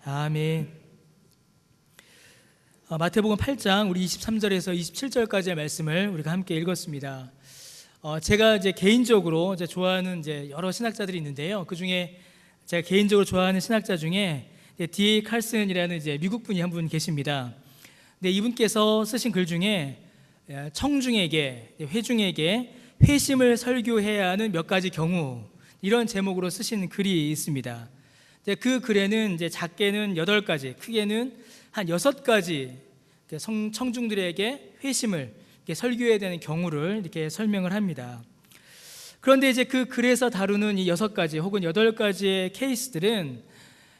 아멘. 마태복음 8장 우리 23절에서 27절까지의 말씀을 우리가 함께 읽었습니다. 제가 이제 개인적으로 좋아하는 여러 신학자들이 있는데요. 그 중에 제가 개인적으로 좋아하는 신학자 중에 D.A. 칼슨이라는 미국 분이 한 분 계십니다. 근데 이분께서 쓰신 글 중에 청중에게, 회중에게 회심을 설교해야 하는 몇 가지 경우, 이런 제목으로 쓰신 글이 있습니다. 그 글에는 작게는 8가지, 크게는 한 6가지 청중들에게 회심을 설교해야 되는 경우를 이렇게 설명을 합니다. 그런데 그 글에서 다루는 이 6가지 혹은 8가지의 케이스들은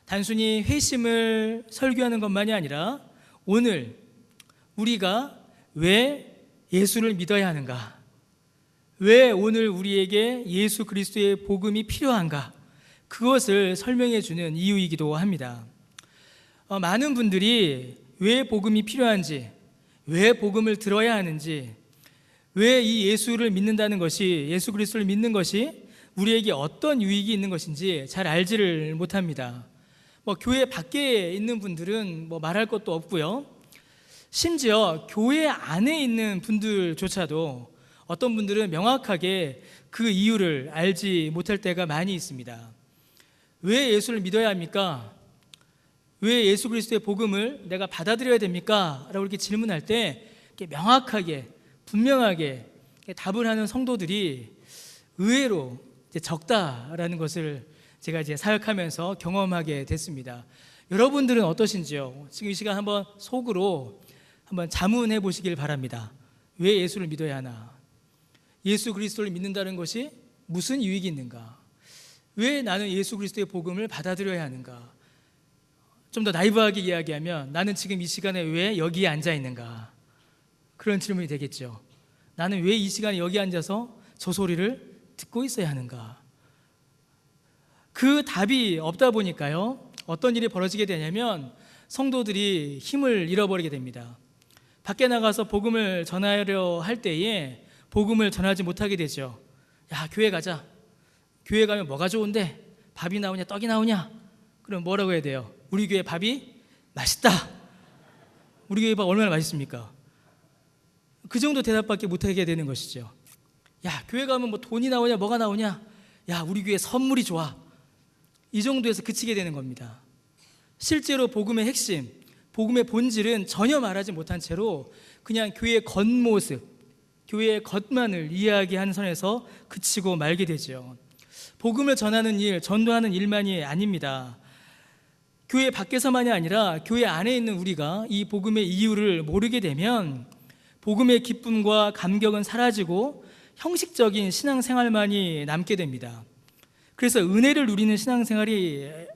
단순히 회심을 설교하는 것만이 아니라 오늘 우리가 왜 예수를 믿어야 하는가, 왜 오늘 우리에게 예수 그리스도의 복음이 필요한가, 그것을 설명해 주는 이유이기도 합니다. 많은 분들이 왜 복음이 필요한지, 왜 복음을 들어야 하는지, 왜 이 예수를 믿는다는 것이, 예수 그리스도를 믿는 것이 우리에게 어떤 유익이 있는 것인지 잘 알지를 못합니다. 교회 밖에 있는 분들은 말할 것도 없고요. 심지어 교회 안에 있는 분들조차도 어떤 분들은 명확하게 그 이유를 알지 못할 때가 많이 있습니다. 왜 예수를 믿어야 합니까? 왜 예수 그리스도의 복음을 내가 받아들여야 됩니까? 라고 이렇게 질문할 때 명확하게 분명하게 답을 하는 성도들이 의외로 적다라는 것을 제가 사역하면서 경험하게 됐습니다. 여러분들은 어떠신지요? 지금 이 시간 한번 속으로 한번 자문해 보시길 바랍니다. 왜 예수를 믿어야 하나? 예수 그리스도를 믿는다는 것이 무슨 유익이 있는가? 왜 나는 예수 그리스도의 복음을 받아들여야 하는가? 좀 더 나이브하게 이야기하면 나는 지금 이 시간에 왜 여기에 앉아 있는가? 그런 질문이 되겠죠. 나는 왜 이 시간에 여기 앉아서 저 소리를 듣고 있어야 하는가? 그 답이 없다 보니까요, 어떤 일이 벌어지게 되냐면 성도들이 힘을 잃어버리게 됩니다. 밖에 나가서 복음을 전하려 할 때에 복음을 전하지 못하게 되죠. 야, 교회 가자. 교회 가면 뭐가 좋은데? 밥이 나오냐, 떡이 나오냐? 그럼 뭐라고 해야 돼요? 우리 교회 밥이 맛있다. 우리 교회 밥 얼마나 맛있습니까? 그 정도 대답밖에 못하게 되는 것이죠. 야, 교회 가면 돈이 나오냐, 뭐가 나오냐? 야, 우리 교회 선물이 좋아. 이 정도에서 그치게 되는 겁니다. 실제로 복음의 핵심, 복음의 본질은 전혀 말하지 못한 채로 그냥 교회의 겉모습, 교회의 겉만을 이야기하는 선에서 그치고 말게 되죠. 복음을 전하는 일, 전도하는 일만이 아닙니다. 교회 밖에서만이 아니라 교회 안에 있는 우리가 이 복음의 이유를 모르게 되면 복음의 기쁨과 감격은 사라지고 형식적인 신앙생활만이 남게 됩니다. 그래서 은혜를 누리는 신앙생활을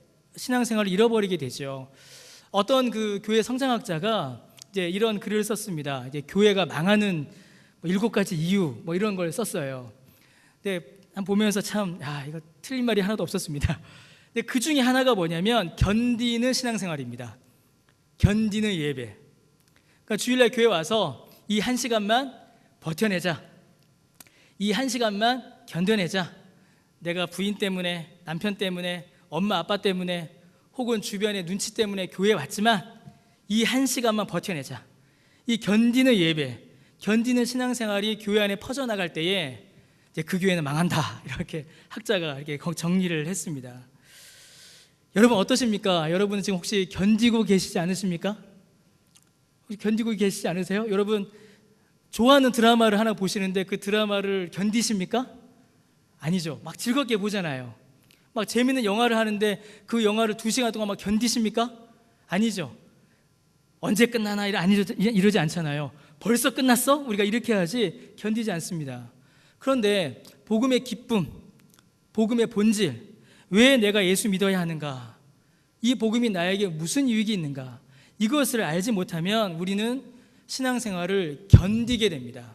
잃어버리게 되죠. 어떤 그 교회 성장학자가 이런 글을 썼습니다. 교회가 망하는 7가지 이유 이런 걸 썼어요. 근데 보면서 참 이거 틀린 말이 하나도 없었습니다. 근데 그 중에 하나가 뭐냐면 견디는 신앙생활입니다. 견디는 예배. 그러니까 주일날 교회 와서 이 1시간만 버텨내자. 이 1시간만 견뎌내자. 내가 부인 때문에, 남편 때문에, 엄마 아빠 때문에 혹은 주변의 눈치 때문에 교회에 왔지만 이 1시간만 버텨내자. 이 견디는 예배, 견디는 신앙생활이 교회 안에 퍼져나갈 때에 그 교회는 망한다. 이렇게 학자가 이렇게 정리를 했습니다. 여러분 어떠십니까? 여러분은 지금 혹시 견디고 계시지 않으십니까? 혹시 견디고 계시지 않으세요? 여러분 좋아하는 드라마를 하나 보시는데 그 드라마를 견디십니까? 아니죠. 막 즐겁게 보잖아요. 막 재밌는 영화를 하는데 그 영화를 2시간 동안 막 견디십니까? 아니죠. 언제 끝나나 이러지 않잖아요. 벌써 끝났어? 우리가 이렇게 하지 견디지 않습니다. 그런데 복음의 기쁨, 복음의 본질, 왜 내가 예수 믿어야 하는가? 이 복음이 나에게 무슨 유익이 있는가? 이것을 알지 못하면 우리는 신앙생활을 견디게 됩니다.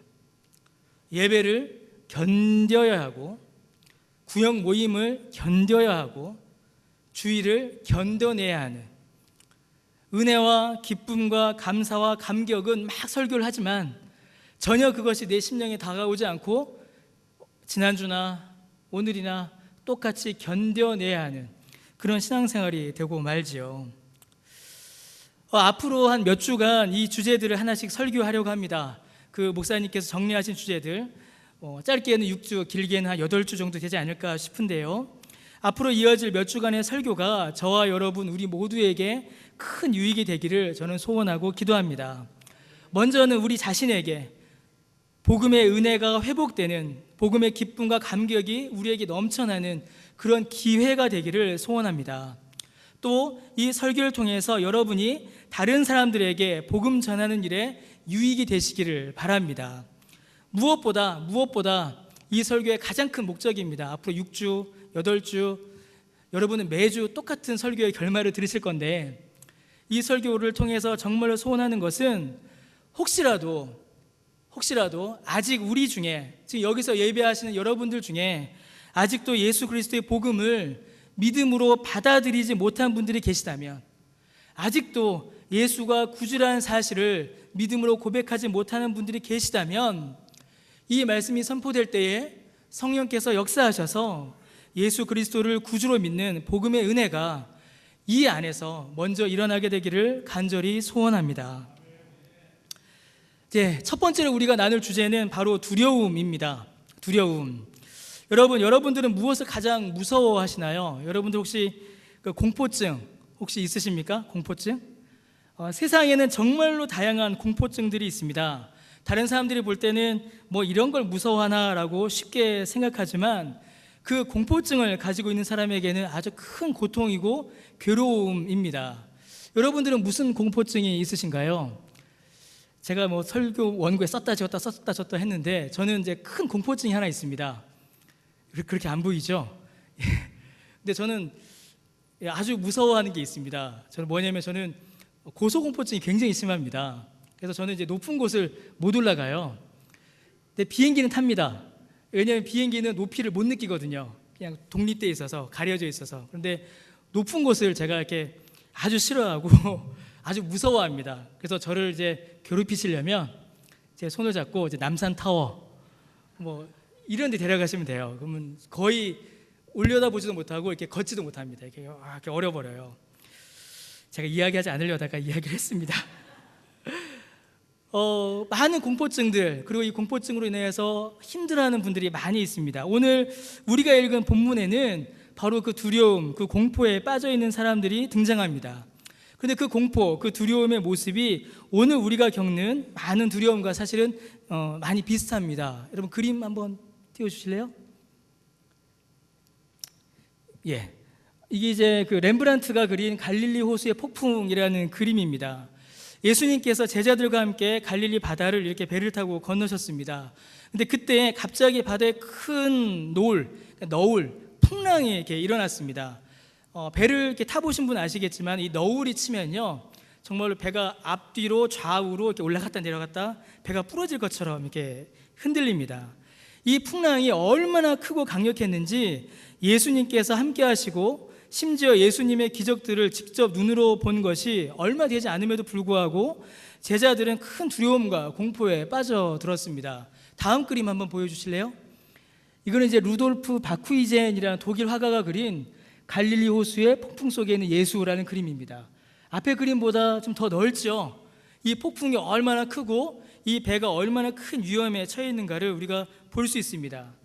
예배를 견뎌야 하고, 구역 모임을 견뎌야 하고, 주의를 견뎌내야 하는, 은혜와 기쁨과 감사와 감격은 막 설교를 하지만 전혀 그것이 내 심령에 다가오지 않고 지난주나 오늘이나 똑같이 견뎌내야 하는 그런 신앙생활이 되고 말지요. 앞으로 한 몇 주간 이 주제들을 하나씩 설교하려고 합니다. 그 목사님께서 정리하신 주제들, 짧게는 6주, 길게는 한 8주 정도 되지 않을까 싶은데요. 앞으로 이어질 몇 주간의 설교가 저와 여러분 우리 모두에게 큰 유익이 되기를 저는 소원하고 기도합니다. 먼저는 우리 자신에게 복음의 은혜가 회복되는, 복음의 기쁨과 감격이 우리에게 넘쳐나는 그런 기회가 되기를 소원합니다. 또 이 설교를 통해서 여러분이 다른 사람들에게 복음 전하는 일에 유익이 되시기를 바랍니다. 무엇보다 이 설교의 가장 큰 목적입니다. 앞으로 6주, 8주 여러분은 매주 똑같은 설교의 결말을 들으실 건데, 이 설교를 통해서 정말로 소원하는 것은 혹시라도 아직 우리 중에, 지금 여기서 예배하시는 여러분들 중에 아직도 예수 그리스도의 복음을 믿음으로 받아들이지 못한 분들이 계시다면, 아직도 예수가 구주라는 사실을 믿음으로 고백하지 못하는 분들이 계시다면, 이 말씀이 선포될 때에 성령께서 역사하셔서 예수 그리스도를 구주로 믿는 복음의 은혜가 이 안에서 먼저 일어나게 되기를 간절히 소원합니다. 첫 번째로 우리가 나눌 주제는 바로 두려움입니다. 두려움. 여러분들은 무엇을 가장 무서워하시나요? 여러분들 혹시 공포증 혹시 있으십니까? 공포증? 세상에는 정말로 다양한 공포증들이 있습니다. 다른 사람들이 볼 때는 뭐 이런 걸 무서워하나라고 쉽게 생각하지만, 그 공포증을 가지고 있는 사람에게는 아주 큰 고통이고 괴로움입니다. 여러분들은 무슨 공포증이 있으신가요? 제가 뭐 설교 원고에 썼다 지웠다 했는데, 저는 이제 큰 공포증이 하나 있습니다. 그렇게 안 보이죠? 근데 저는 아주 무서워하는 게 있습니다. 저는 뭐냐면, 저는 고소공포증이 굉장히 심합니다. 그래서 저는 이제 높은 곳을 못 올라가요. 근데 비행기는 탑니다. 왜냐하면 비행기는 높이를 못 느끼거든요. 그냥 독립되어 있어서, 가려져 있어서. 그런데 높은 곳을 제가 이렇게 아주 싫어하고 아주 무서워합니다. 그래서 저를 이제 괴롭히시려면 제 손을 잡고 이제 남산타워 뭐 이런 데 데려가시면 돼요. 그러면 거의 올려다보지도 못하고 이렇게 걷지도 못합니다. 이렇게 얼어버려요. 제가 이야기하지 않으려다가 이야기를 했습니다. 많은 공포증들, 그리고 이 공포증으로 인해서 힘들어하는 분들이 많이 있습니다. 오늘 우리가 읽은 본문에는 바로 그 두려움, 그 공포에 빠져있는 사람들이 등장합니다. 그런데 그 공포, 그 두려움의 모습이 오늘 우리가 겪는 많은 두려움과 사실은 많이 비슷합니다. 여러분 그림 한번 띄워주실래요? 예, 이게 이제 그 렘브란트가 그린 갈릴리 호수의 폭풍이라는 그림입니다. 예수님께서 제자들과 함께 갈릴리 바다를 이렇게 배를 타고 건너셨습니다. 근데 그때 갑자기 바다에 큰 너울, 풍랑이 이렇게 일어났습니다. 배를 이렇게 타보신 분 아시겠지만, 이 너울이 치면요, 정말로 배가 앞뒤로 좌우로 이렇게 올라갔다 내려갔다 배가 부러질 것처럼 이렇게 흔들립니다. 이 풍랑이 얼마나 크고 강력했는지 예수님께서 함께 하시고, 심지어 예수님의 기적들을 직접 눈으로 본 것이 얼마 되지 않음에도 불구하고 제자들은 큰 두려움과 공포에 빠져들었습니다. 다음 그림 한번 보여주실래요? 이거는 이제 루돌프 바쿠이젠이라는 독일 화가가 그린 갈릴리 호수의 폭풍 속에 있는 예수라는 그림입니다. 앞에 그림보다 좀 더 넓죠? 이 폭풍이 얼마나 크고 이 배가 얼마나 큰 위험에 처해 있는가를 우리가 볼 수 있습니다.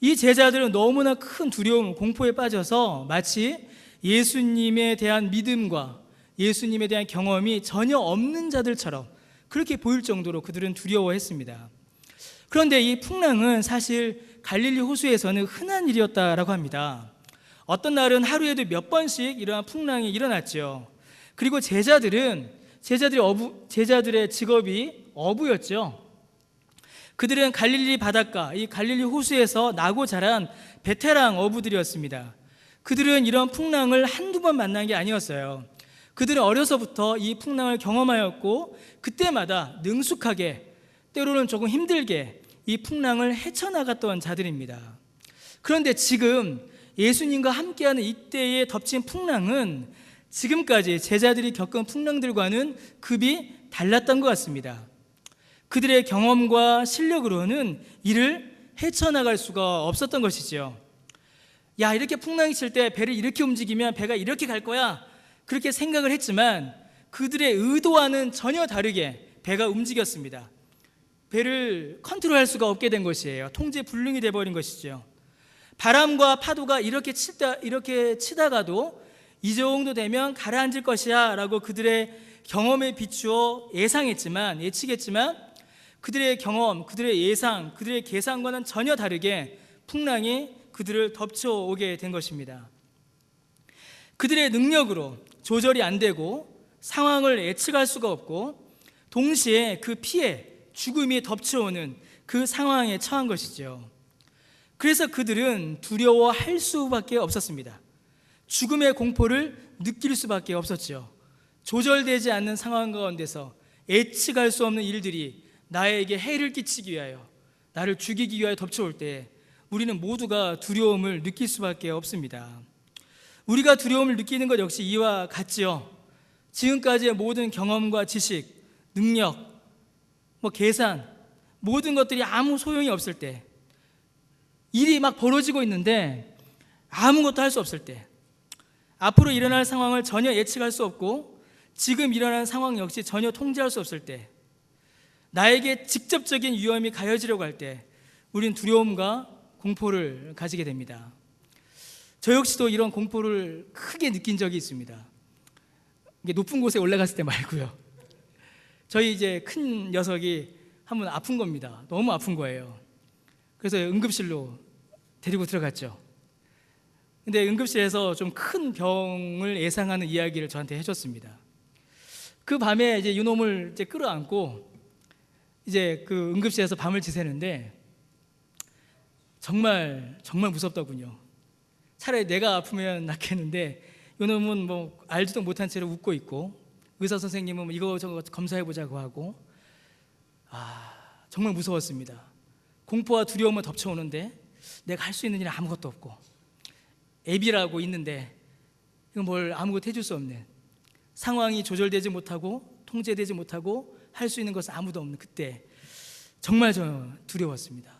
이 제자들은 너무나 큰 두려움, 공포에 빠져서 마치 예수님에 대한 믿음과 예수님에 대한 경험이 전혀 없는 자들처럼 그렇게 보일 정도로 그들은 두려워했습니다. 그런데 이 풍랑은 사실 갈릴리 호수에서는 흔한 일이었다라고 합니다. 어떤 날은 하루에도 몇 번씩 이러한 풍랑이 일어났죠. 그리고 제자들의 직업이 어부였죠. 그들은 갈릴리 바닷가, 이 갈릴리 호수에서 나고 자란 베테랑 어부들이었습니다. 그들은 이런 풍랑을 한두 번 만난 게 아니었어요. 그들은 어려서부터 이 풍랑을 경험하였고, 그때마다 능숙하게, 때로는 조금 힘들게 이 풍랑을 헤쳐나갔던 자들입니다. 그런데 지금 예수님과 함께하는 이때에 덮친 풍랑은 지금까지 제자들이 겪은 풍랑들과는 급이 달랐던 것 같습니다. 그들의 경험과 실력으로는 이를 헤쳐나갈 수가 없었던 것이지요. 야, 이렇게 풍랑이 칠 때 배를 이렇게 움직이면 배가 이렇게 갈 거야, 그렇게 생각을 했지만 그들의 의도와는 전혀 다르게 배가 움직였습니다. 배를 컨트롤할 수가 없게 된 것이에요. 통제 불능이 돼버린 것이죠. 바람과 파도가 이렇게 치다가도 이 정도 되면 가라앉을 것이야 라고 그들의 경험에 비추어 예측했지만 그들의 경험, 그들의 예상, 그들의 계산과는 전혀 다르게 풍랑이 그들을 덮쳐오게 된 것입니다. 그들의 능력으로 조절이 안 되고 상황을 예측할 수가 없고 동시에 그 피해, 죽음이 덮쳐오는 그 상황에 처한 것이죠. 그래서 그들은 두려워할 수밖에 없었습니다. 죽음의 공포를 느낄 수밖에 없었죠. 조절되지 않는 상황 가운데서 예측할 수 없는 일들이 나에게 해를 끼치기 위하여, 나를 죽이기 위하여 덮쳐올 때 우리는 모두가 두려움을 느낄 수밖에 없습니다. 우리가 두려움을 느끼는 것 역시 이와 같지요. 지금까지의 모든 경험과 지식, 능력, 계산, 모든 것들이 아무 소용이 없을 때, 일이 막 벌어지고 있는데 아무것도 할 수 없을 때, 앞으로 일어날 상황을 전혀 예측할 수 없고 지금 일어나는 상황 역시 전혀 통제할 수 없을 때, 나에게 직접적인 위험이 가해지려고 할 때 우린 두려움과 공포를 가지게 됩니다. 저 역시도 이런 공포를 크게 느낀 적이 있습니다. 이게 높은 곳에 올라갔을 때 말고요. 저희 이제 큰 녀석이 한번 아픈 겁니다. 너무 아픈 거예요. 그래서 응급실로 데리고 들어갔죠. 근데 응급실에서 좀 큰 병을 예상하는 이야기를 저한테 해줬습니다. 그 밤에 이제 이놈을 이제 끌어안고 이제 그 응급실에서 밤을 지새는데 정말 무섭더군요. 차라리 내가 아프면 낫겠는데 이놈은 알지도 못한 채로 웃고 있고, 의사 선생님은 이거 저거 검사해보자고 하고, 정말 무서웠습니다. 공포와 두려움은 덮쳐오는데 내가 할 수 있는 일은 아무것도 없고, 애비라고 있는데 이건 뭘 아무것도 해줄 수 없는, 상황이 조절되지 못하고 통제되지 못하고 할 수 있는 것은 아무도 없는 그때 정말 저 두려웠습니다.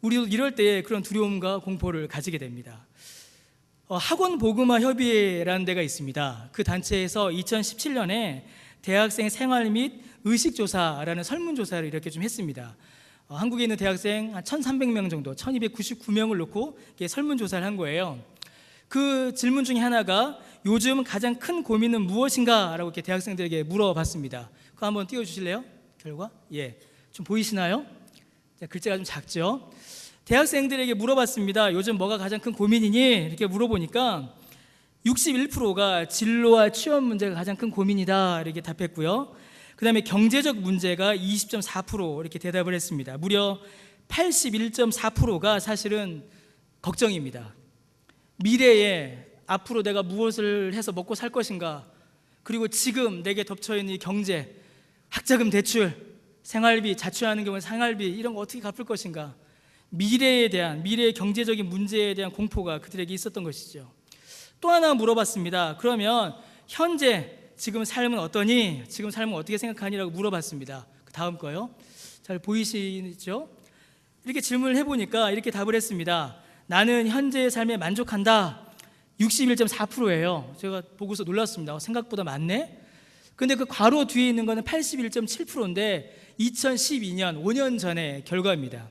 우리도 이럴 때 그런 두려움과 공포를 가지게 됩니다. 학원 복음화 협의회라는 데가 있습니다. 그 단체에서 2017년에 대학생 생활 및 의식조사라는 설문조사를 이렇게 좀 했습니다. 한국에 있는 대학생 한 1,300명 정도, 1,299명을 놓고 설문조사를 한 거예요. 그 질문 중에 하나가 요즘 가장 큰 고민은 무엇인가? 라고 이렇게 대학생들에게 물어봤습니다. 그거 한번 띄워주실래요? 결과? 좀 보이시나요? 글자가 좀 작죠? 대학생들에게 물어봤습니다. 요즘 뭐가 가장 큰 고민이니? 이렇게 물어보니까 61%가 진로와 취업 문제가 가장 큰 고민이다 이렇게 답했고요. 그 다음에 경제적 문제가 20.4% 이렇게 대답을 했습니다. 무려 81.4%가 사실은 걱정입니다. 미래에 앞으로 내가 무엇을 해서 먹고 살 것인가, 그리고 지금 내게 덮쳐있는 이 경제, 학자금 대출, 생활비, 자취하는 경우에 생활비 이런 거 어떻게 갚을 것인가, 미래의 경제적인 문제에 대한 공포가 그들에게 있었던 것이죠. 또 하나 물어봤습니다. 그러면 현재 지금 삶은 어떠니? 지금 삶은 어떻게 생각하니라고 물어봤습니다. 그 다음 거요. 잘 보이시죠? 이렇게 질문을 해보니까 이렇게 답을 했습니다. 나는 현재의 삶에 만족한다. 61.4%예요. 제가 보고서 놀랐습니다. 생각보다 많네. 근데 그 괄호 뒤에 있는 거는 81.7%인데 2012년 5년 전의 결과입니다.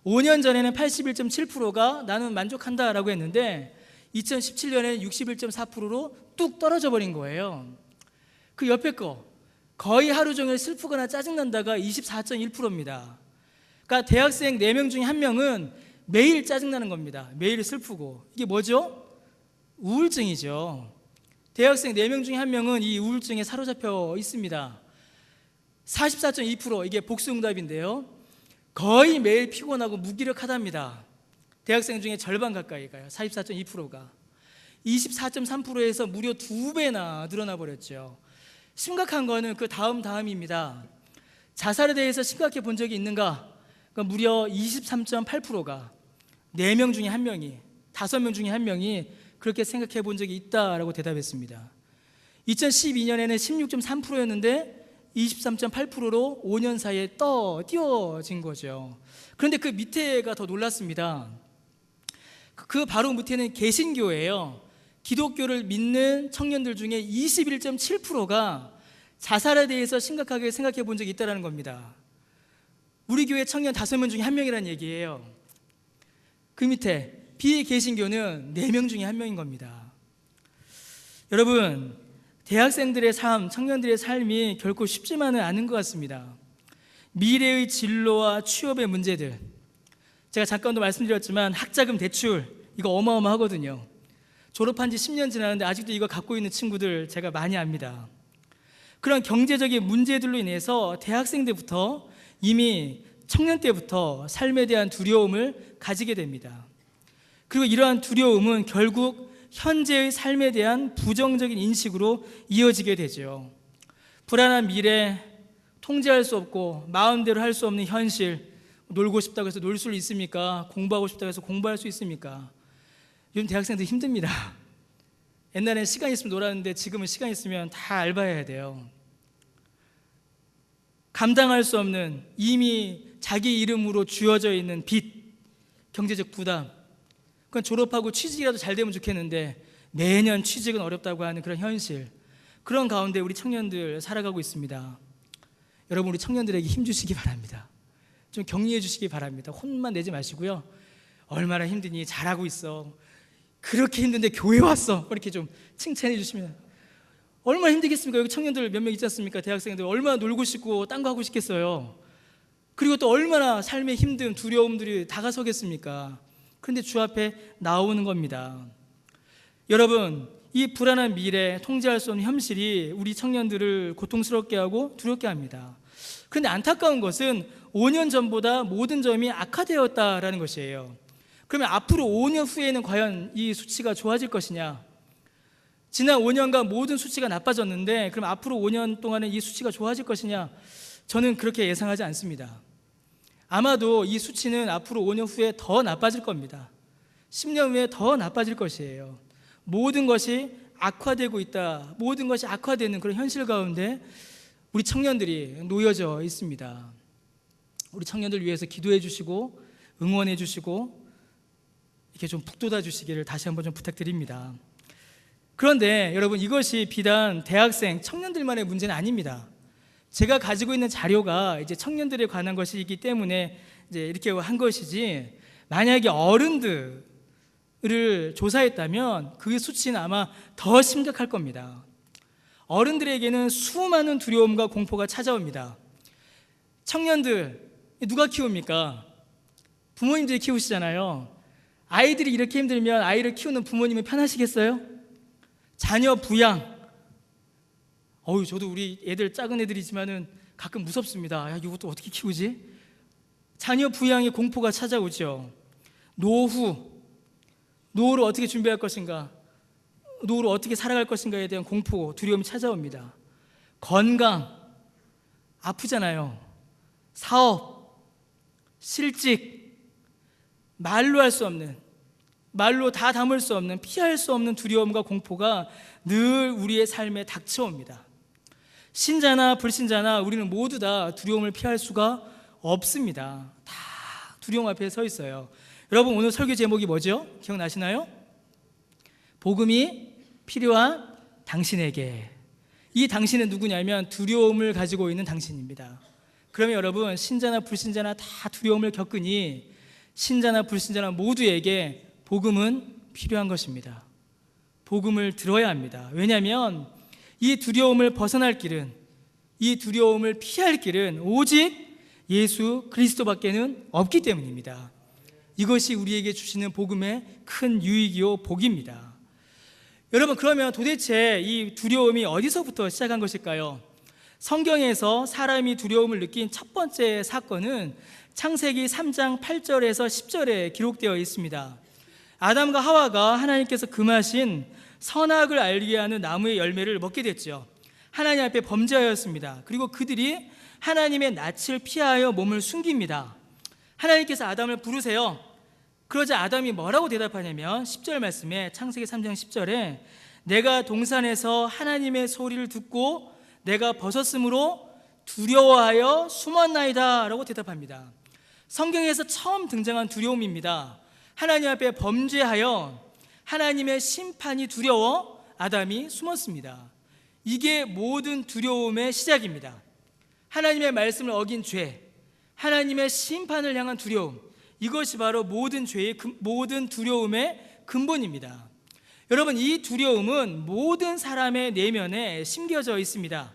5년 전에는 81.7%가 나는 만족한다라고 했는데 2017년에는 61.4%로 뚝 떨어져 버린 거예요. 그 옆에 거 거의 하루 종일 슬프거나 짜증난다가 24.1%입니다. 그러니까 대학생 4명 중에 1명은 매일 짜증나는 겁니다. 매일 슬프고. 이게 뭐죠? 우울증이죠. 대학생 4명 중에 1명은 이 우울증에 사로잡혀 있습니다. 44.2% 이게 복수응답인데요. 거의 매일 피곤하고 무기력하답니다. 대학생 중에 절반 가까이가요. 44.2%가 24.3%에서 무려 2배나 늘어나 버렸죠. 심각한 거는 그 다음입니다. 자살에 대해서 심각해 본 적이 있는가? 그러니까 무려 23.8%가 4명 중에 1명이, 5명 중에 1명이 그렇게 생각해 본 적이 있다라고 대답했습니다. 2012년에는 16.3%였는데 23.8%로 5년 사이에 띄어진 거죠. 그런데 그 밑에가 더 놀랐습니다. 그 바로 밑에는 개신교예요. 기독교를 믿는 청년들 중에 21.7%가 자살에 대해서 심각하게 생각해 본 적이 있다는 겁니다. 우리 교회 청년 5명 중에 1명이라는 얘기예요. 그 밑에 비개신교는 4명 중에 1명인 겁니다. 여러분, 대학생들의 삶, 청년들의 삶이 결코 쉽지만은 않은 것 같습니다. 미래의 진로와 취업의 문제들, 제가 잠깐도 말씀드렸지만 학자금 대출, 이거 어마어마하거든요. 졸업한 지 10년 지났는데 아직도 이거 갖고 있는 친구들 제가 많이 압니다. 그런 경제적인 문제들로 인해서 대학생 때부터, 이미 청년 때부터 삶에 대한 두려움을 가지게 됩니다. 그리고 이러한 두려움은 결국 현재의 삶에 대한 부정적인 인식으로 이어지게 되죠. 불안한 미래, 통제할 수 없고 마음대로 할 수 없는 현실, 놀고 싶다고 해서 놀 수 있습니까? 공부하고 싶다고 해서 공부할 수 있습니까? 요즘 대학생들 힘듭니다. 옛날엔 시간 있으면 놀았는데 지금은 시간 있으면 다 알바해야 돼요. 감당할 수 없는, 이미 자기 이름으로 쥐어져 있는 빚, 경제적 부담. 그건 졸업하고 취직이라도 잘 되면 좋겠는데 매년 취직은 어렵다고 하는 그런 현실, 그런 가운데 우리 청년들 살아가고 있습니다. 여러분, 우리 청년들에게 힘 주시기 바랍니다. 좀 격려해 주시기 바랍니다. 혼만 내지 마시고요. 얼마나 힘드니, 잘하고 있어, 그렇게 힘든데 교회 왔어, 이렇게 좀 칭찬해 주시면. 얼마나 힘들겠습니까? 여기 청년들 몇 명 있지 않습니까? 대학생들 얼마나 놀고 싶고 딴 거 하고 싶겠어요. 그리고 또 얼마나 삶의 힘든 두려움들이 다가서겠습니까? 그런데 주 앞에 나오는 겁니다. 여러분, 이 불안한 미래, 통제할 수 없는 현실이 우리 청년들을 고통스럽게 하고 두렵게 합니다. 그런데 안타까운 것은 5년 전보다 모든 점이 악화되었다라는 것이에요. 그러면 앞으로 5년 후에는 과연 이 수치가 좋아질 것이냐? 지난 5년간 모든 수치가 나빠졌는데 그럼 앞으로 5년 동안은 이 수치가 좋아질 것이냐? 저는 그렇게 예상하지 않습니다. 아마도 이 수치는 앞으로 5년 후에 더 나빠질 겁니다. 10년 후에 더 나빠질 것이에요. 모든 것이 악화되고 있다, 모든 것이 악화되는 그런 현실 가운데 우리 청년들이 놓여져 있습니다. 우리 청년들 위해서 기도해 주시고 응원해 주시고 이렇게 좀 북돋아 주시기를 다시 한번 좀 부탁드립니다. 그런데 여러분, 이것이 비단 대학생, 청년들만의 문제는 아닙니다. 제가 가지고 있는 자료가 이제 청년들에 관한 것이기 때문에 이제 이렇게 한 것이지, 만약에 어른들을 조사했다면 그 수치는 아마 더 심각할 겁니다. 어른들에게는 수많은 두려움과 공포가 찾아옵니다. 청년들 누가 키웁니까? 부모님들이 키우시잖아요. 아이들이 이렇게 힘들면 아이를 키우는 부모님은 편하시겠어요? 자녀 부양, 저도 우리 애들 작은 애들이지만은 가끔 무섭습니다. 야, 이것도 어떻게 키우지? 자녀 부양의 공포가 찾아오죠. 노후를 어떻게 준비할 것인가, 노후를 어떻게 살아갈 것인가에 대한 공포, 두려움이 찾아옵니다. 건강, 아프잖아요. 사업, 실직, 말로 할 수 없는, 말로 다 담을 수 없는, 피할 수 없는 두려움과 공포가 늘 우리의 삶에 닥쳐옵니다. 신자나 불신자나 우리는 모두 다 두려움을 피할 수가 없습니다. 다 두려움 앞에 서 있어요. 여러분, 오늘 설교 제목이 뭐죠? 기억나시나요? 복음이 필요한 당신에게. 이 당신은 누구냐면 두려움을 가지고 있는 당신입니다. 그러면 여러분, 신자나 불신자나 다 두려움을 겪으니 신자나 불신자나 모두에게 복음은 필요한 것입니다. 복음을 들어야 합니다. 왜냐하면 이 두려움을 벗어날 길은, 이 두려움을 피할 길은 오직 예수 그리스도밖에는 없기 때문입니다. 이것이 우리에게 주시는 복음의 큰 유익이요 복입니다. 여러분, 그러면 도대체 이 두려움이 어디서부터 시작한 것일까요? 성경에서 사람이 두려움을 느낀 첫 번째 사건은 창세기 3장 8절에서 10절에 기록되어 있습니다. 아담과 하와가 하나님께서 금하신 선악을 알게 하는 나무의 열매를 먹게 됐죠. 하나님 앞에 범죄하였습니다. 그리고 그들이 하나님의 낯을 피하여 몸을 숨깁니다. 하나님께서 아담을 부르세요. 그러자 아담이 뭐라고 대답하냐면 10절 말씀에, 창세기 3장 10절에 내가 동산에서 하나님의 소리를 듣고 내가 벗었으므로 두려워하여 숨었나이다 라고 대답합니다. 성경에서 처음 등장한 두려움입니다. 하나님 앞에 범죄하여 하나님의 심판이 두려워 아담이 숨었습니다. 이게 모든 두려움의 시작입니다. 하나님의 말씀을 어긴 죄, 하나님의 심판을 향한 두려움, 이것이 바로 모든 죄의 모든 두려움의 근본입니다. 여러분, 이 두려움은 모든 사람의 내면에 심겨져 있습니다.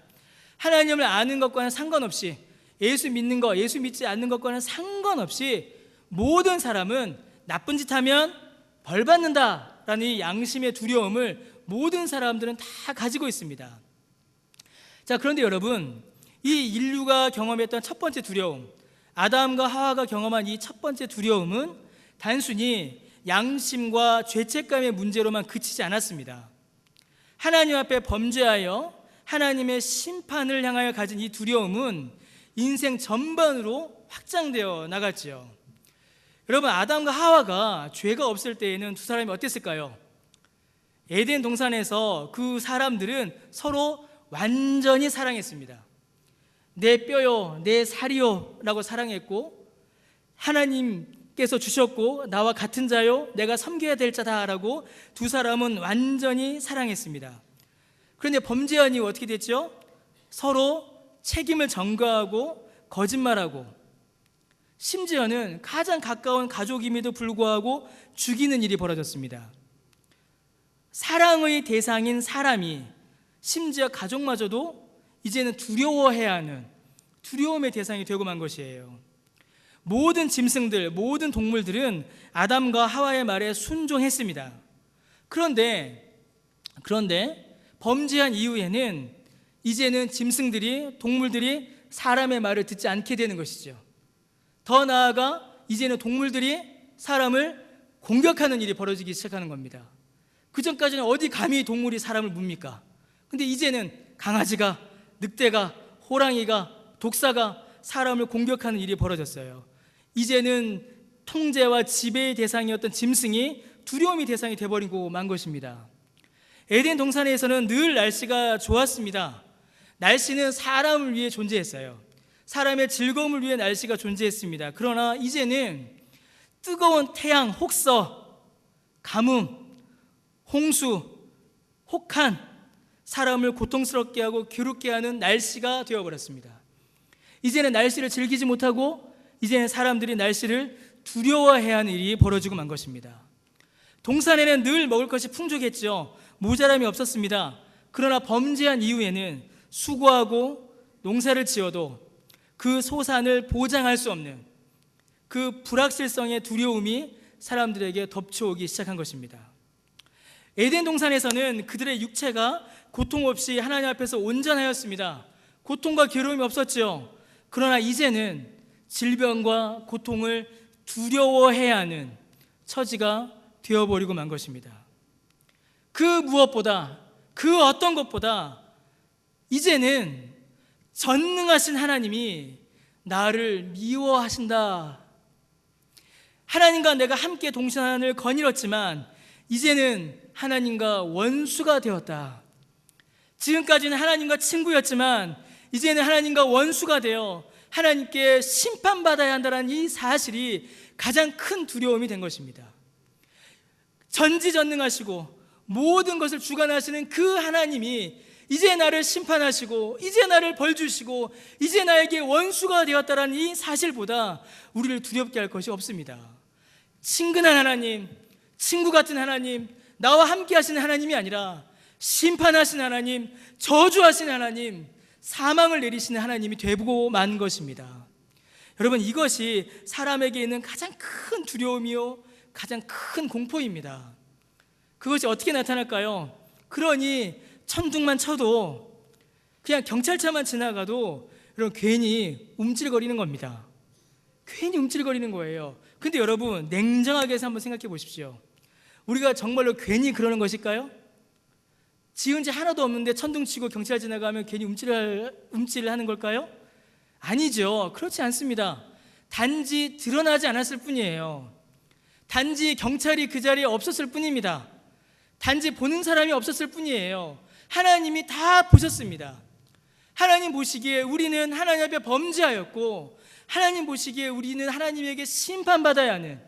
하나님을 아는 것과는 상관없이, 예수 믿는 것, 예수 믿지 않는 것과는 상관없이 모든 사람은 나쁜 짓 하면 벌 받는다라는 이 양심의 두려움을 모든 사람들은 다 가지고 있습니다. 자, 그런데 여러분, 이 인류가 경험했던 첫 번째 두려움, 아담과 하와가 경험한 이 첫 번째 두려움은 단순히 양심과 죄책감의 문제로만 그치지 않았습니다. 하나님 앞에 범죄하여 하나님의 심판을 향하여 가진 이 두려움은 인생 전반으로 확장되어 나갔지요. 여러분, 아담과 하와가 죄가 없을 때에는 두 사람이 어땠을까요? 에덴 동산에서 그 사람들은 서로 완전히 사랑했습니다. 내 뼈요, 내 살이요 라고 사랑했고, 하나님께서 주셨고 나와 같은 자요, 내가 섬겨야 될 자다라고 두 사람은 완전히 사랑했습니다. 그런데 범죄한 이후 어떻게 됐죠? 서로 책임을 전가하고 거짓말하고, 심지어는 가장 가까운 가족임에도 불구하고 죽이는 일이 벌어졌습니다. 사랑의 대상인 사람이, 심지어 가족마저도 이제는 두려워해야 하는 두려움의 대상이 되고 만 것이에요. 모든 짐승들, 모든 동물들은 아담과 하와의 말에 순종했습니다. 그런데 범죄한 이후에는 이제는 짐승들이, 동물들이 사람의 말을 듣지 않게 되는 것이죠. 더 나아가 이제는 동물들이 사람을 공격하는 일이 벌어지기 시작하는 겁니다. 그전까지는 어디 감히 동물이 사람을 묻습니까? 근데 이제는 강아지가, 늑대가, 호랑이가, 독사가 사람을 공격하는 일이 벌어졌어요. 이제는 통제와 지배의 대상이었던 짐승이 두려움의 대상이 되어버리고 만 것입니다. 에덴 동산에서는 늘 날씨가 좋았습니다. 날씨는 사람을 위해 존재했어요. 사람의 즐거움을 위해 날씨가 존재했습니다. 그러나 이제는 뜨거운 태양, 혹서, 가뭄, 홍수, 혹한, 사람을 고통스럽게 하고 괴롭게 하는 날씨가 되어버렸습니다. 이제는 날씨를 즐기지 못하고 이제는 사람들이 날씨를 두려워해야 하는 일이 벌어지고 만 것입니다. 동산에는 늘 먹을 것이 풍족했죠. 모자람이 없었습니다. 그러나 범죄한 이후에는 수고하고 농사를 지어도 그 소산을 보장할 수 없는 그 불확실성의 두려움이 사람들에게 덮쳐오기 시작한 것입니다. 에덴 동산에서는 그들의 육체가 고통 없이 하나님 앞에서 온전하였습니다. 고통과 괴로움이 없었죠. 그러나 이제는 질병과 고통을 두려워해야 하는 처지가 되어버리고 만 것입니다. 그 무엇보다, 그 어떤 것보다 이제는 전능하신 하나님이 나를 미워하신다. 하나님과 내가 함께 동산을 거닐었지만 이제는 하나님과 원수가 되었다. 지금까지는 하나님과 친구였지만 이제는 하나님과 원수가 되어 하나님께 심판받아야 한다는 이 사실이 가장 큰 두려움이 된 것입니다. 전지전능하시고 모든 것을 주관하시는 그 하나님이 이제 나를 심판하시고 이제 나를 벌주시고 이제 나에게 원수가 되었다는 이 사실보다 우리를 두렵게 할 것이 없습니다. 친근한 하나님, 친구 같은 하나님, 나와 함께 하시는 하나님이 아니라 심판하신 하나님, 저주하신 하나님, 사망을 내리시는 하나님이 되고 만 것입니다. 여러분, 이것이 사람에게 있는 가장 큰 두려움이요 가장 큰 공포입니다. 그것이 어떻게 나타날까요? 그러니 천둥만 쳐도, 그냥 경찰차만 지나가도 여러분 괜히 움찔거리는 겁니다. 괜히 움찔거리는 거예요. 근데 여러분, 냉정하게 해서 한번 생각해 보십시오. 우리가 정말로 괜히 그러는 것일까요? 지은 지 하나도 없는데 천둥치고 경찰 지나가면 괜히 움찔을 하는 걸까요? 아니죠. 그렇지 않습니다. 단지 드러나지 않았을 뿐이에요. 단지 경찰이 그 자리에 없었을 뿐입니다. 단지 보는 사람이 없었을 뿐이에요. 하나님이 다 보셨습니다. 하나님 보시기에 우리는 하나님 앞에 범죄하였고, 하나님 보시기에 우리는 하나님에게 심판받아야 하는,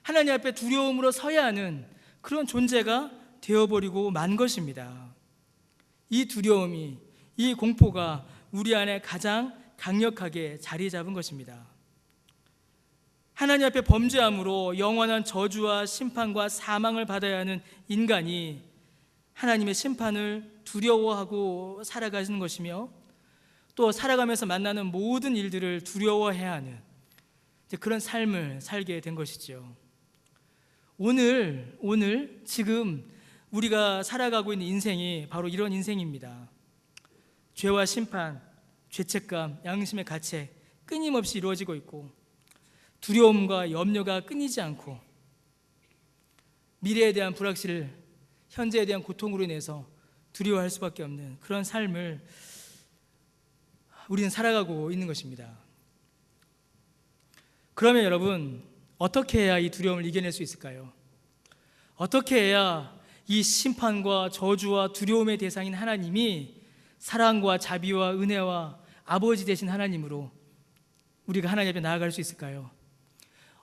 하나님 앞에 두려움으로 서야 하는 그런 존재가 되어버리고 만 것입니다. 이 두려움이, 이 공포가 우리 안에 가장 강력하게 자리 잡은 것입니다. 하나님 앞에 범죄함으로 영원한 저주와 심판과 사망을 받아야 하는 인간이 하나님의 심판을 두려워하고 살아가는 것이며, 또 살아가면서 만나는 모든 일들을 두려워해야 하는 그런 삶을 살게 된 것이죠. 오늘 지금 우리가 살아가고 있는 인생이 바로 이런 인생입니다. 죄와 심판, 죄책감, 양심의 가책 끊임없이 이루어지고 있고, 두려움과 염려가 끊이지 않고, 미래에 대한 불확실, 현재에 대한 고통으로 인해서 두려워할 수밖에 없는 그런 삶을 우리는 살아가고 있는 것입니다. 그러면 여러분, 어떻게 해야 이 두려움을 이겨낼 수 있을까요? 어떻게 해야 이 심판과 저주와 두려움의 대상인 하나님이 사랑과 자비와 은혜와 아버지 되신 하나님으로 우리가 하나님 앞에 나아갈 수 있을까요?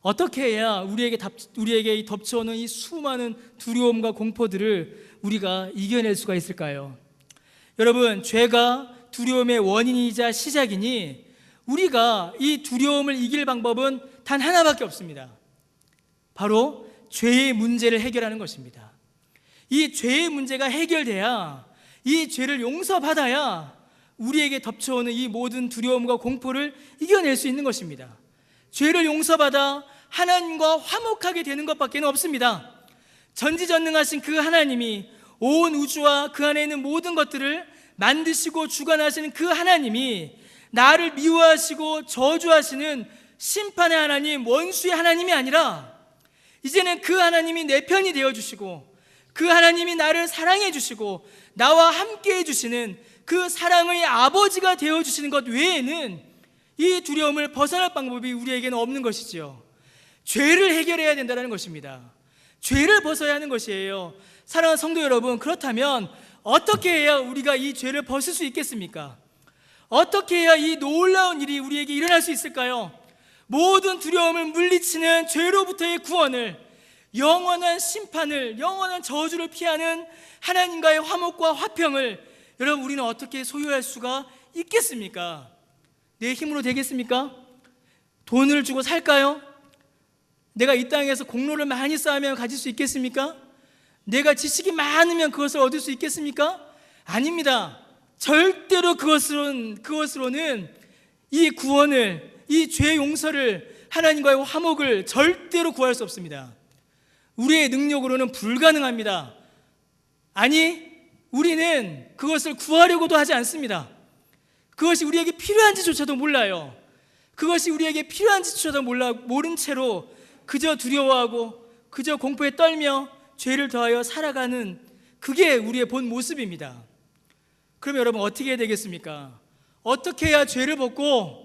어떻게 해야 우리에게 덮쳐오는 이 수많은 두려움과 공포들을 우리가 이겨낼 수가 있을까요? 여러분, 죄가 두려움의 원인이자 시작이니 우리가 이 두려움을 이길 방법은 단 하나밖에 없습니다. 바로 죄의 문제를 해결하는 것입니다. 이 죄의 문제가 해결돼야, 이 죄를 용서받아야 우리에게 덮쳐오는 이 모든 두려움과 공포를 이겨낼 수 있는 것입니다. 죄를 용서받아 하나님과 화목하게 되는 것밖에 없습니다. 전지전능하신 그 하나님이, 온 우주와 그 안에 있는 모든 것들을 만드시고 주관하시는 그 하나님이 나를 미워하시고 저주하시는 심판의 하나님, 원수의 하나님이 아니라 이제는 그 하나님이 내 편이 되어주시고, 그 하나님이 나를 사랑해 주시고 나와 함께 해주시는 그 사랑의 아버지가 되어주시는 것 외에는 이 두려움을 벗어날 방법이 우리에게는 없는 것이지요. 죄를 해결해야 된다는 것입니다. 죄를 벗어야 하는 것이에요. 사랑하는 성도 여러분, 그렇다면 어떻게 해야 우리가 이 죄를 벗을 수 있겠습니까? 어떻게 해야 이 놀라운 일이 우리에게 일어날 수 있을까요? 모든 두려움을 물리치는 죄로부터의 구원을, 영원한 심판을, 영원한 저주를 피하는 하나님과의 화목과 화평을 여러분, 우리는 어떻게 소유할 수가 있겠습니까? 내 힘으로 되겠습니까? 돈을 주고 살까요? 내가 이 땅에서 공로를 많이 쌓으면 가질 수 있겠습니까? 내가 지식이 많으면 그것을 얻을 수 있겠습니까? 아닙니다. 절대로 그것으로는 이 구원을, 이 죄 용서를, 하나님과의 화목을 절대로 구할 수 없습니다. 우리의 능력으로는 불가능합니다. 아니, 우리는 그것을 구하려고도 하지 않습니다. 그것이 우리에게 필요한지조차도 몰라요. 그것이 우리에게 필요한지조차도 모른 채로 그저 두려워하고 그저 공포에 떨며 죄를 더하여 살아가는, 그게 우리의 본 모습입니다. 그럼 여러분, 어떻게 해야 되겠습니까? 어떻게 해야 죄를 벗고,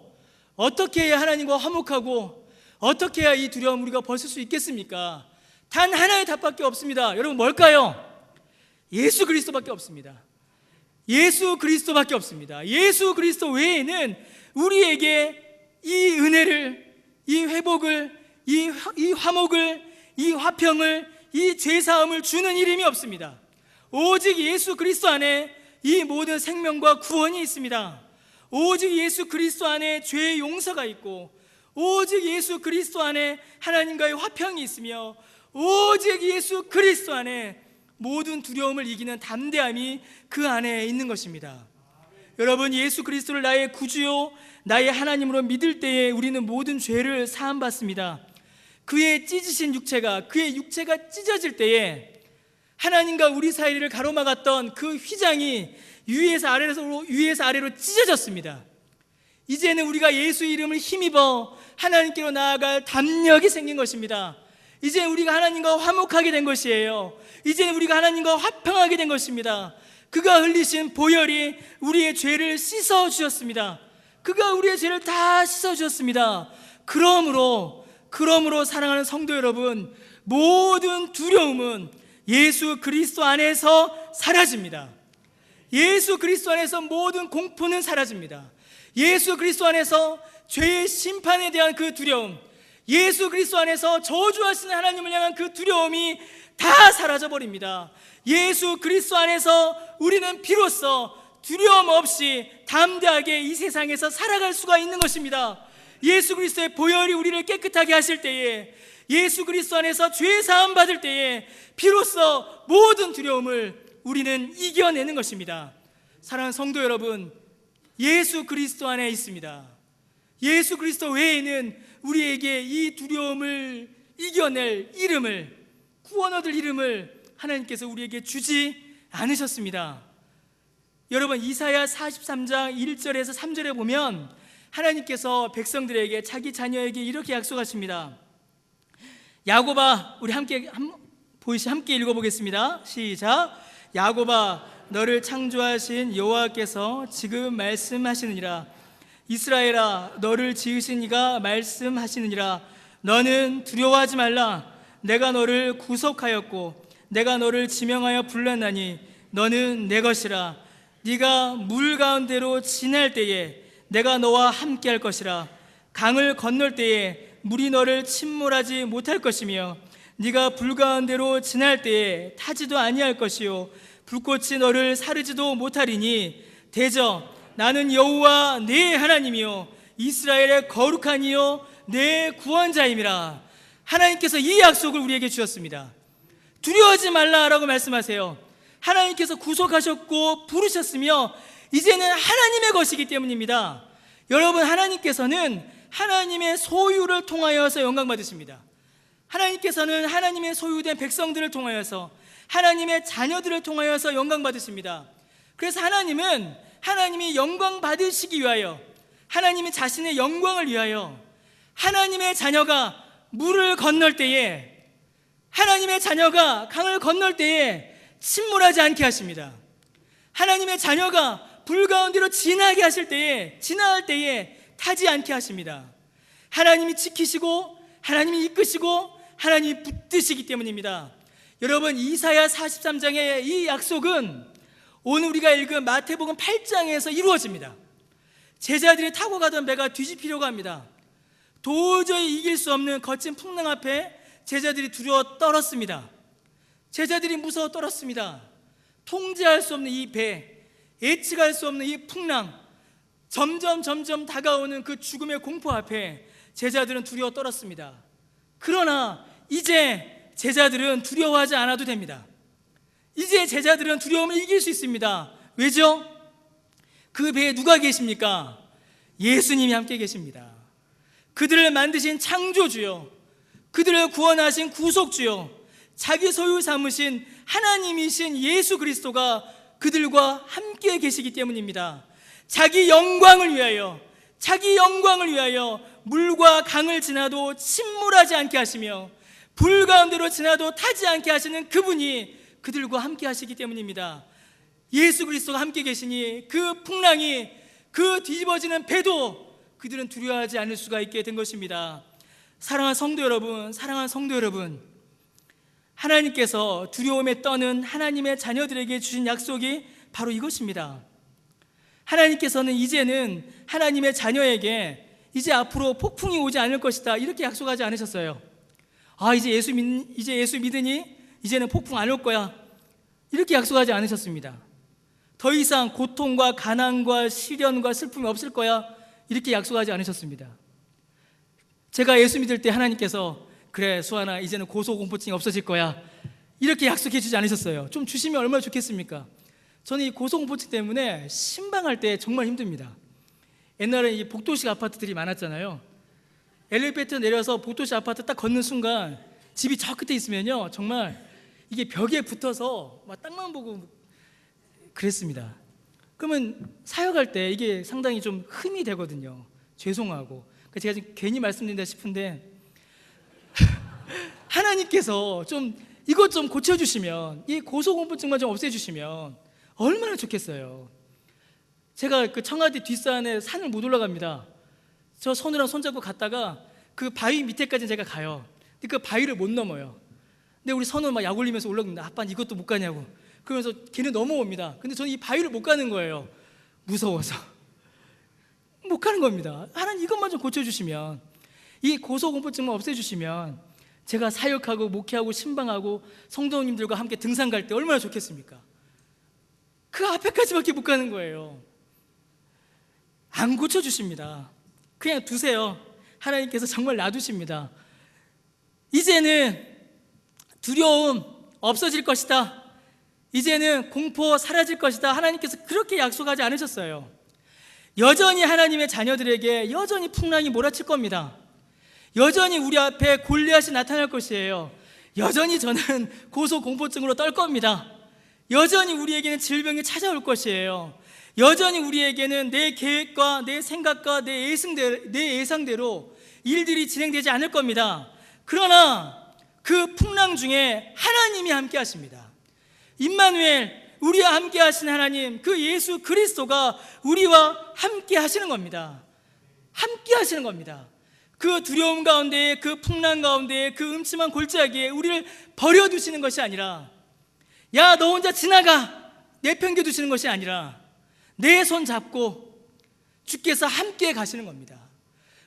어떻게 해야 하나님과 화목하고, 어떻게 해야 이 두려움 우리가 벗을 수 있겠습니까? 단 하나의 답밖에 없습니다. 여러분, 뭘까요? 예수 그리스도밖에 없습니다. 예수 그리스도밖에 없습니다. 예수 그리스도 외에는 우리에게 이 은혜를, 이 회복을, 이 화목을, 이 화평을, 이 죄사함을 주는 이름이 없습니다. 오직 예수 그리스도 안에 이 모든 생명과 구원이 있습니다. 오직 예수 그리스도 안에 죄의 용서가 있고, 오직 예수 그리스도 안에 하나님과의 화평이 있으며, 오직 예수 그리스도 안에 모든 두려움을 이기는 담대함이 그 안에 있는 것입니다. 여러분, 예수 그리스도를 나의 구주요 나의 하나님으로 믿을 때에 우리는 모든 죄를 사함받습니다. 그의 찢으신 육체가, 그의 육체가 찢어질 때에 하나님과 우리 사이를 가로막았던 그 휘장이 위에서 아래로 찢어졌습니다. 이제는 우리가 예수 이름을 힘입어 하나님께로 나아갈 담력이 생긴 것입니다. 이제 우리가 하나님과 화목하게 된 것이에요. 이제 우리가 하나님과 화평하게 된 것입니다. 그가 흘리신 보혈이 우리의 죄를 씻어주셨습니다. 그가 우리의 죄를 다 씻어주셨습니다. 그러므로 사랑하는 성도 여러분, 모든 두려움은 예수 그리스도 안에서 사라집니다. 예수 그리스도 안에서 모든 공포는 사라집니다. 예수 그리스도 안에서 죄의 심판에 대한 그 두려움, 예수 그리스도 안에서 저주하시는 하나님을 향한 그 두려움이 다 사라져버립니다. 예수 그리스도 안에서 우리는 비로소 두려움 없이 담대하게 이 세상에서 살아갈 수가 있는 것입니다. 예수 그리스도의 보혈이 우리를 깨끗하게 하실 때에, 예수 그리스도 안에서 죄 사함 받을 때에 비로소 모든 두려움을 우리는 이겨내는 것입니다. 사랑하는 성도 여러분, 예수 그리스도 안에 있습니다. 예수 그리스도 외에는 우리에게 이 두려움을 이겨낼 이름을, 구원 얻을 이름을 하나님께서 우리에게 주지 않으셨습니다. 여러분, 이사야 43장 1절에서 3절에 보면 하나님께서 백성들에게, 자기 자녀에게 이렇게 약속하십니다. 야곱아, 우리 함께 읽어보겠습니다. 시작. 야곱아, 너를 창조하신 여호와께서 지금 말씀하시느니라. 이스라엘아, 너를 지으신 이가 말씀하시느니라. 너는 두려워하지 말라. 내가 너를 구속하였고 내가 너를 지명하여 불렀나니 너는 내 것이라. 네가 물 가운데로 지날 때에 내가 너와 함께 할 것이라. 강을 건널 때에 물이 너를 침몰하지 못할 것이며 네가 불 가운데로 지날 때에 타지도 아니할 것이요 불꽃이 너를 사르지도 못하리니 대저 나는 여호와 네 하나님이요 이스라엘의 거룩한 이요 내 구원자임이라. 하나님께서 이 약속을 우리에게 주셨습니다. 두려워하지 말라라고 말씀하세요. 하나님께서 구속하셨고 부르셨으며 이제는 하나님의 것이기 때문입니다. 여러분, 하나님께서는 하나님의 소유를 통하여서 영광 받으십니다. 하나님께서는 하나님의 소유된 백성들을 통하여서, 하나님의 자녀들을 통하여서 영광 받으십니다. 그래서 하나님은 하나님이 영광 받으시기 위하여, 하나님이 자신의 영광을 위하여 하나님의 자녀가 물을 건널 때에, 하나님의 자녀가 강을 건널 때에 침몰하지 않게 하십니다. 하나님의 자녀가 불 가운데로 지나게 하실 때에, 지나갈 때에 타지 않게 하십니다. 하나님이 지키시고 하나님이 이끄시고 하나님이 붙드시기 때문입니다. 여러분, 이사야 43장의 이 약속은 오늘 우리가 읽은 마태복음 8장에서 이루어집니다. 제자들이 타고 가던 배가 뒤집히려고 합니다. 도저히 이길 수 없는 거친 풍랑 앞에 제자들이 두려워 떨었습니다. 제자들이 무서워 떨었습니다. 통제할 수 없는 이 배, 예측할 수 없는 이 풍랑, 점점 다가오는 그 죽음의 공포 앞에 제자들은 두려워 떨었습니다. 그러나 이제 제자들은 두려워하지 않아도 됩니다. 이제 제자들은 두려움을 이길 수 있습니다. 왜죠? 그 배에 누가 계십니까? 예수님이 함께 계십니다. 그들을 만드신 창조주요, 그들을 구원하신 구속주요, 자기 소유 삼으신 하나님이신 예수 그리스도가 그들과 함께 계시기 때문입니다. 자기 영광을 위하여, 자기 영광을 위하여 물과 강을 지나도 침몰하지 않게 하시며 불 가운데로 지나도 타지 않게 하시는 그분이 그들과 함께 하시기 때문입니다. 예수 그리스도가 함께 계시니 그 풍랑이, 그 뒤집어지는 배도 그들은 두려워하지 않을 수가 있게 된 것입니다. 사랑하는 성도 여러분, 하나님께서 두려움에 떠는 하나님의 자녀들에게 주신 약속이 바로 이것입니다. 하나님께서는 이제는 하나님의 자녀에게 이제 앞으로 폭풍이 오지 않을 것이다, 이렇게 약속하지 않으셨어요. 이제 예수 믿으니 이제는 폭풍 안 올 거야, 이렇게 약속하지 않으셨습니다. 더 이상 고통과 가난과 시련과 슬픔이 없을 거야, 이렇게 약속하지 않으셨습니다. 제가 예수 믿을 때 하나님께서 그래 수아나 이제는 고소공포증이 없어질 거야, 이렇게 약속해 주지 않으셨어요. 좀 주시면 얼마나 좋겠습니까? 저는 이 고소공포증 때문에 신방할 때 정말 힘듭니다. 옛날에 이 복도식 아파트들이 많았잖아요. 엘리베이터 내려서 복도식 아파트 딱 걷는 순간 집이 저 끝에 있으면요, 정말 이게 벽에 붙어서 막 땅만 보고 그랬습니다. 그러면 사역할 때 이게 상당히 좀 흠이 되거든요. 죄송하고. 그러니까 제가 지금 괜히 말씀드린다 싶은데 하나님께서 좀 이것 좀 고쳐주시면, 이 고소공포증만 좀 없애주시면 얼마나 좋겠어요. 제가 그 청와대 뒷산에 산을 못 올라갑니다. 저 손이랑 손잡고 갔다가 그 바위 밑에까지 제가 가요. 근데 그 바위를 못 넘어요. 근데 우리 선우 막 약 올리면서 올라갑니다. 아빠는 이것도 못 가냐고. 그러면서 걔는 넘어옵니다. 근데 저는 이 바위를 못 가는 거예요. 무서워서 못 가는 겁니다. 하나님 이것만 좀 고쳐주시면. 이 고소공포증만 없애주시면 제가 사역하고 목회하고 신방하고 성도님들과 함께 등산 갈 때 얼마나 좋겠습니까? 그 앞에까지밖에 못 가는 거예요. 안 고쳐주십니다. 그냥 두세요. 하나님께서 정말 놔두십니다. 이제는 두려움 없어질 것이다. 이제는 공포 사라질 것이다. 하나님께서 그렇게 약속하지 않으셨어요. 여전히 하나님의 자녀들에게 여전히 풍랑이 몰아칠 겁니다. 여전히 우리 앞에 골리앗이 나타날 것이에요. 여전히 저는 고소공포증으로 떨 겁니다. 여전히 우리에게는 질병이 찾아올 것이에요. 여전히 우리에게는 내 계획과 내 생각과 내 예상대로 일들이 진행되지 않을 겁니다. 그러나 그 풍랑 중에 하나님이 함께 하십니다. 임마누엘, 우리와 함께 하신 하나님, 그 예수 그리스도가 우리와 함께 하시는 겁니다. 함께 하시는 겁니다. 그 두려움 가운데, 그 풍랑 가운데, 그 음침한 골짜기에 우리를 버려두시는 것이 아니라, 야, 너 혼자 지나가, 내팽겨두시는 것이 아니라 내 손 잡고 주께서 함께 가시는 겁니다.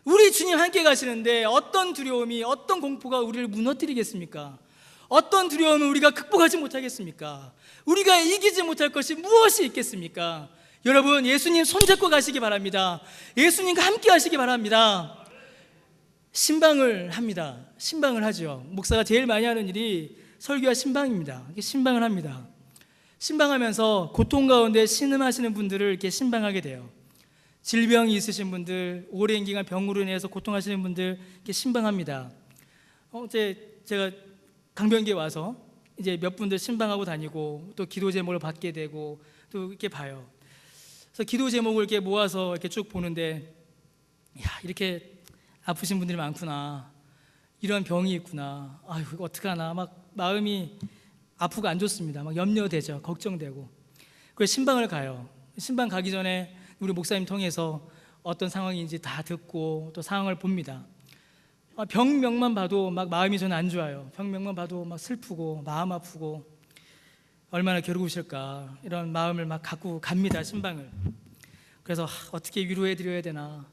우리 주님 함께 가시는데 어떤 두려움이, 어떤 공포가 우리를 무너뜨리겠습니까? 어떤 두려움을 우리가 극복하지 못하겠습니까? 우리가 이기지 못할 것이 무엇이 있겠습니까? 여러분, 예수님 손잡고 가시기 바랍니다. 예수님과 함께 하시기 바랍니다. 신방을 합니다. 신방을 하죠. 목사가 제일 많이 하는 일이 설교와 신방입니다. 신방을 합니다. 신방하면서 고통 가운데 신음하시는 분들을 이렇게 신방하게 돼요. 질병이 있으신 분들, 오랜 기간 병으로 인해서 고통하시는 분들 이렇게 신방합니다. 제가 강변기에 와서 이제 몇 분들 신방하고 다니고 또 기도 제목을 받게 되고 또 이렇게 봐요. 그래서 기도 제목을 이렇게 모아서 이렇게 쭉 보는데, 야, 이렇게 아프신 분들이 많구나. 이런 병이 있구나. 아유, 이거 어떡하나. 막 마음이 아프고 안 좋습니다. 막 염려되죠. 걱정되고. 그래서 신방을 가요. 신방 가기 전에 우리 목사님 통해서 어떤 상황인지 다 듣고 또 상황을 봅니다. 병명만 봐도 막 마음이 저는 안 좋아요. 병명만 봐도 막 슬프고 마음 아프고 얼마나 괴로우실까, 이런 마음을 막 갖고 갑니다, 신방을. 그래서 어떻게 위로해드려야 되나,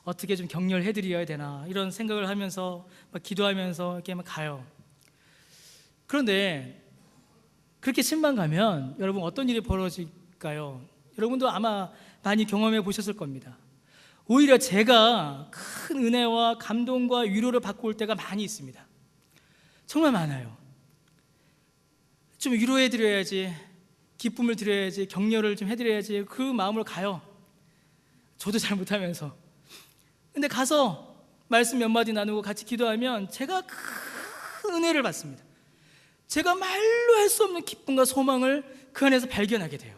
어떻게 좀 격려해드려야 되나, 이런 생각을 하면서 막 기도하면서 이렇게 막 가요. 그런데 그렇게 신방 가면 여러분 어떤 일이 벌어질까요? 여러분도 아마 많이 경험해 보셨을 겁니다. 오히려 제가 큰 은혜와 감동과 위로를 받고 올 때가 많이 있습니다. 정말 많아요. 좀 위로해 드려야지, 기쁨을 드려야지, 격려를 좀 해드려야지, 그 마음으로 가요. 저도 잘 못하면서. 근데 가서 말씀 몇 마디 나누고 같이 기도하면 제가 큰 은혜를 받습니다. 제가 말로 할 수 없는 기쁨과 소망을 그 안에서 발견하게 돼요.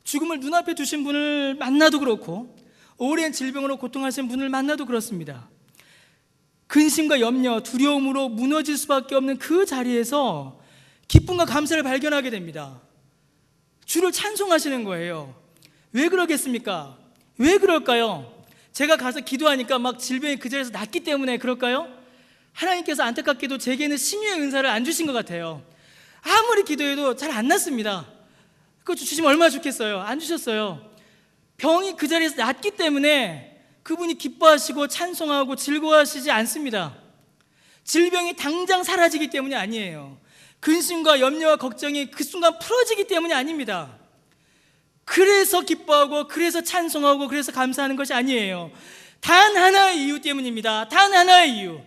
죽음을 눈앞에 두신 분을 만나도 그렇고, 오랜 질병으로 고통하신 분을 만나도 그렇습니다. 근심과 염려, 두려움으로 무너질 수밖에 없는 그 자리에서 기쁨과 감사를 발견하게 됩니다. 주를 찬송하시는 거예요. 왜 그러겠습니까? 왜 그럴까요? 제가 가서 기도하니까 막 질병이 그 자리에서 낫기 때문에 그럴까요? 하나님께서 안타깝게도 제게는 신유의 은사를 안 주신 것 같아요. 아무리 기도해도 잘 안 낫습니다. 그거 주시면 얼마나 좋겠어요. 안 주셨어요. 병이 그 자리에서 낫기 때문에 그분이 기뻐하시고 찬송하고 즐거워하시지 않습니다. 질병이 당장 사라지기 때문이 아니에요. 근심과 염려와 걱정이 그 순간 풀어지기 때문이 아닙니다. 그래서 기뻐하고, 그래서 찬송하고, 그래서 감사하는 것이 아니에요. 단 하나의 이유 때문입니다. 단 하나의 이유.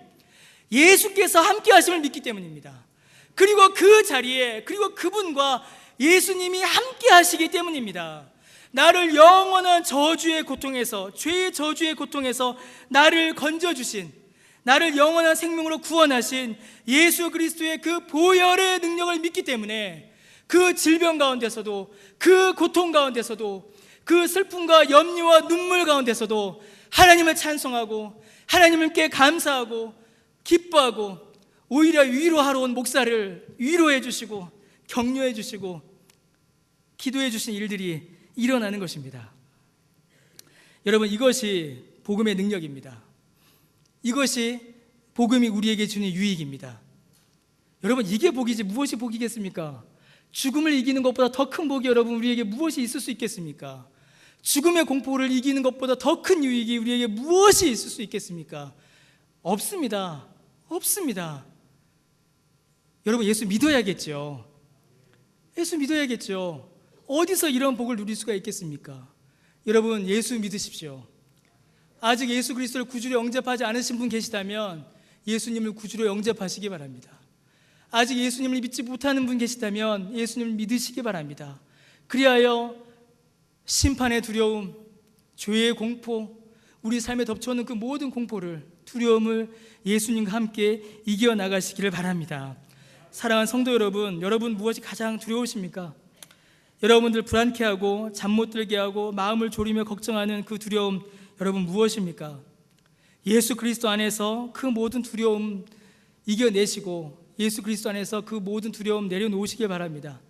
예수께서 함께 하심을 믿기 때문입니다. 그리고 그 자리에, 그리고 그분과 예수님이 함께 하시기 때문입니다. 나를 영원한 저주의 고통에서, 죄의 저주의 고통에서 나를 건져주신, 나를 영원한 생명으로 구원하신 예수 그리스도의 그 보혈의 능력을 믿기 때문에 그 질병 가운데서도, 그 고통 가운데서도, 그 슬픔과 염려와 눈물 가운데서도 하나님을 찬송하고 하나님께 감사하고 기뻐하고, 오히려 위로하러 온 목사를 위로해 주시고 격려해 주시고 기도해 주신 일들이 일어나는 것입니다. 여러분, 이것이 복음의 능력입니다. 이것이 복음이 우리에게 주는 유익입니다. 여러분, 이게 복이지 무엇이 복이겠습니까? 죽음을 이기는 것보다 더 큰 복이 여러분 우리에게 무엇이 있을 수 있겠습니까? 죽음의 공포를 이기는 것보다 더 큰 유익이 우리에게 무엇이 있을 수 있겠습니까? 없습니다. 없습니다. 여러분, 예수 믿어야겠죠. 예수 믿어야겠죠. 어디서 이런 복을 누릴 수가 있겠습니까? 여러분, 예수 믿으십시오. 아직 예수 그리스도를 구주로 영접하지 않으신 분 계시다면 예수님을 구주로 영접하시기 바랍니다. 아직 예수님을 믿지 못하는 분 계시다면 예수님을 믿으시기 바랍니다. 그리하여 심판의 두려움, 죄의 공포, 우리 삶에 덮쳐오는 그 모든 공포를, 두려움을 예수님과 함께 이겨나가시기를 바랍니다. 사랑하는 성도 여러분, 여러분 무엇이 가장 두려우십니까? 여러분들 불안케하고 잠 못 들게 하고 마음을 졸이며 걱정하는 그 두려움, 여러분 무엇입니까? 예수 그리스도 안에서 그 모든 두려움 이겨내시고 예수 그리스도 안에서 그 모든 두려움 내려놓으시길 바랍니다.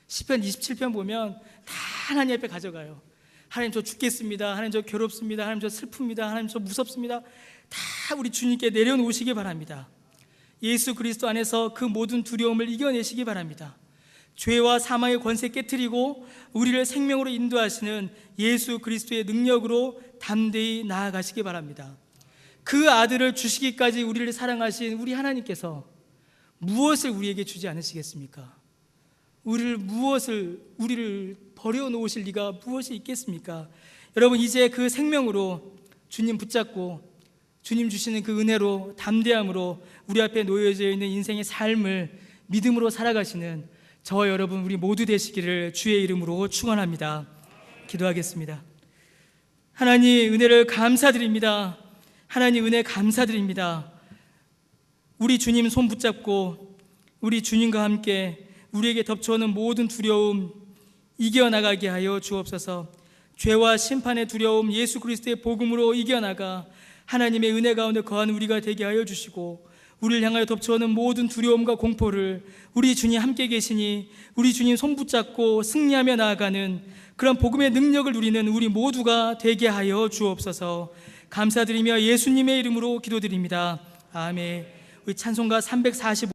시편 27편 보면 다 하나님 앞에 가져가요. 하나님, 저 죽겠습니다. 하나님, 저 괴롭습니다. 하나님, 저 슬픕니다. 하나님, 저 무섭습니다. 다 우리 주님께 내려놓으시기 바랍니다. 예수 그리스도 안에서 그 모든 두려움을 이겨내시기 바랍니다. 죄와 사망의 권세 깨트리고 우리를 생명으로 인도하시는 예수 그리스도의 능력으로 담대히 나아가시기 바랍니다. 그 아들을 주시기까지 우리를 사랑하신 우리 하나님께서 무엇을 우리에게 주지 않으시겠습니까? 우리를 버려놓으실 리가 무엇이 있겠습니까? 여러분, 이제 그 생명으로 주님 붙잡고 주님 주시는 그 은혜로 담대함으로 우리 앞에 놓여져 있는 인생의 삶을 믿음으로 살아가시는 저와 여러분 우리 모두 되시기를 주의 이름으로 축원합니다. 기도하겠습니다. 하나님, 은혜를 감사드립니다. 하나님, 은혜 감사드립니다. 우리 주님 손 붙잡고 우리 주님과 함께 우리에게 덮쳐오는 모든 두려움 이겨나가게 하여 주옵소서. 죄와 심판의 두려움 예수 그리스도의 복음으로 이겨나가 하나님의 은혜 가운데 거하는 우리가 되게 하여 주시고, 우리를 향하여 덮쳐오는 모든 두려움과 공포를 우리 주님 함께 계시니 우리 주님 손 붙잡고 승리하며 나아가는 그런 복음의 능력을 누리는 우리 모두가 되게 하여 주옵소서. 감사드리며 예수님의 이름으로 기도드립니다. 아멘. 우리 찬송가 345